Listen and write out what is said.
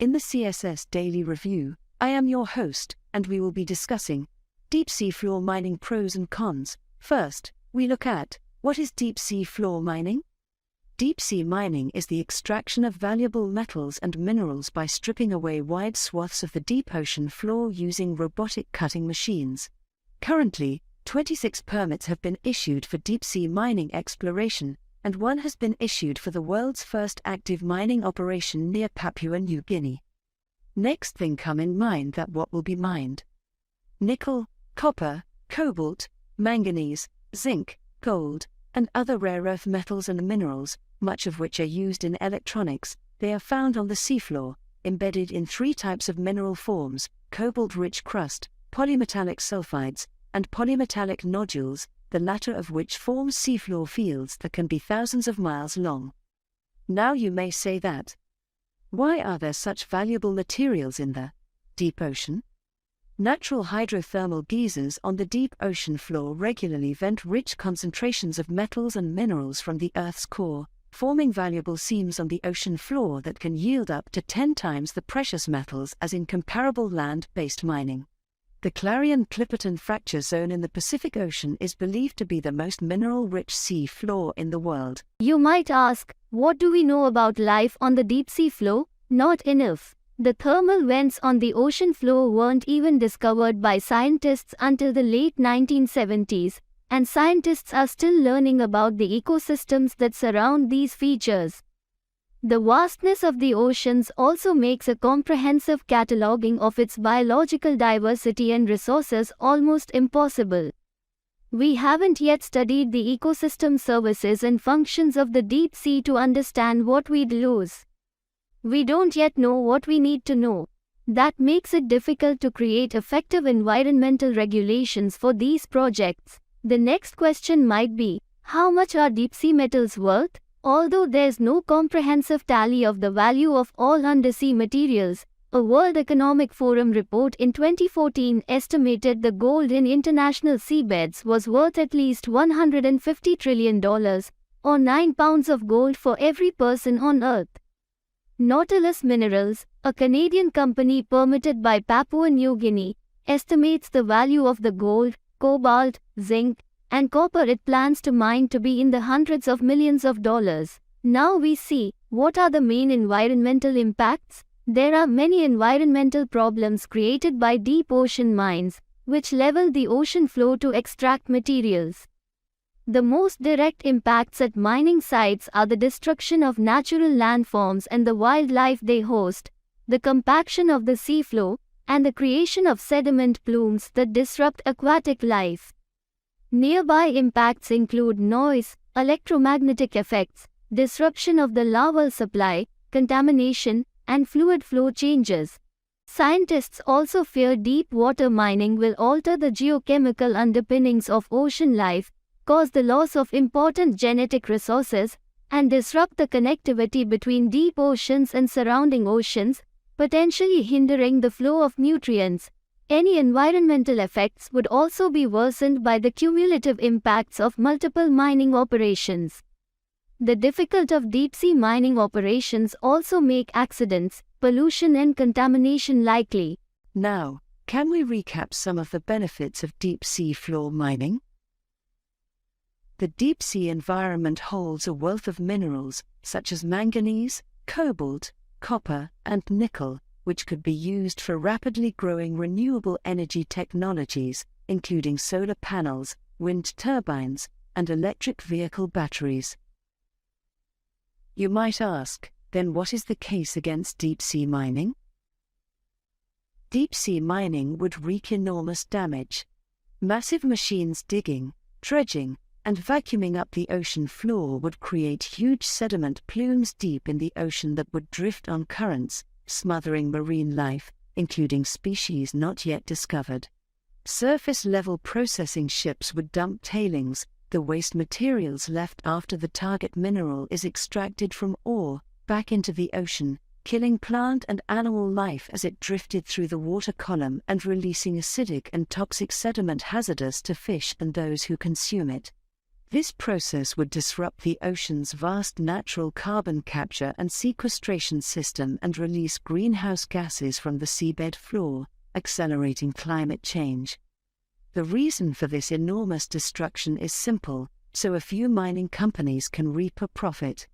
In the CSS Daily Review, I am your host, and we will be discussing deep-sea floor mining pros and cons. First, we look at what is deep-sea floor mining? Deep-sea mining is the extraction of valuable metals and minerals by stripping away wide swaths of the deep ocean floor using robotic cutting machines. Currently, 26 permits have been issued for deep-sea mining exploration, and one has been issued for the world's first active mining operation near Papua New Guinea. Next thing come in mind that what will be mined: nickel, copper, cobalt, manganese, zinc, gold, and other rare earth metals and minerals, much of which are used in electronics. They are found on the seafloor, embedded in three types of mineral forms: cobalt-rich crust, polymetallic sulfides, and polymetallic nodules, the latter of which forms seafloor fields that can be thousands of miles long. Now you may say that, why are there such valuable materials in the deep ocean? Natural hydrothermal geysers on the deep ocean floor regularly vent rich concentrations of metals and minerals from the Earth's core, forming valuable seams on the ocean floor that can yield up to 10 times the precious metals as in comparable land-based mining. The Clarion-Clipperton Fracture Zone in the Pacific Ocean is believed to be the most mineral-rich sea floor in the world. You might ask, what do we know about life on the deep sea floor? Not enough. The thermal vents on the ocean floor weren't even discovered by scientists until the late 1970s, and scientists are still learning about the ecosystems that surround these features. The vastness of the oceans also makes a comprehensive cataloging of its biological diversity and resources almost impossible. We haven't yet studied the ecosystem services and functions of the deep sea to understand what we'd lose. We don't yet know what we need to know. That makes it difficult to create effective environmental regulations for these projects. The next question might be, how much are deep sea metals worth? Although there's no comprehensive tally of the value of all undersea materials, a World Economic Forum report in 2014 estimated the gold in international seabeds was worth at least $150 trillion, or 9 pounds of gold for every person on Earth. Nautilus Minerals, a Canadian company permitted by Papua New Guinea, estimates the value of the gold, cobalt, zinc, and copper it plans to mine to be in the hundreds of millions of dollars. Now we see, what are the main environmental impacts? There are many environmental problems created by deep ocean mines, which level the ocean floor to extract materials. The most direct impacts at mining sites are the destruction of natural landforms and the wildlife they host, the compaction of the seafloor, and the creation of sediment plumes that disrupt aquatic life. Nearby impacts include noise, electromagnetic effects, disruption of the larval supply, contamination, and fluid flow changes. Scientists also fear deep water mining will alter the geochemical underpinnings of ocean life, cause the loss of important genetic resources, and disrupt the connectivity between deep oceans and surrounding oceans, potentially hindering the flow of nutrients. Any environmental effects would also be worsened by the cumulative impacts of multiple mining operations. The difficulty of deep-sea mining operations also make accidents, pollution and contamination likely. Now, can we recap some of the benefits of deep-sea floor mining? The deep-sea environment holds a wealth of minerals, such as manganese, cobalt, copper, and nickel, which could be used for rapidly growing renewable energy technologies, including solar panels, wind turbines, and electric vehicle batteries. You might ask, then what is the case against deep-sea mining? Deep-sea mining would wreak enormous damage. Massive machines digging, dredging, and vacuuming up the ocean floor would create huge sediment plumes deep in the ocean that would drift on currents, smothering marine life, including species not yet discovered. Surface-level processing ships would dump tailings, the waste materials left after the target mineral is extracted from ore, back into the ocean, killing plant and animal life as it drifted through the water column and releasing acidic and toxic sediment hazardous to fish and those who consume it. This process would disrupt the ocean's vast natural carbon capture and sequestration system and release greenhouse gases from the seabed floor, accelerating climate change. The reason for this enormous destruction is simple: so a few mining companies can reap a profit.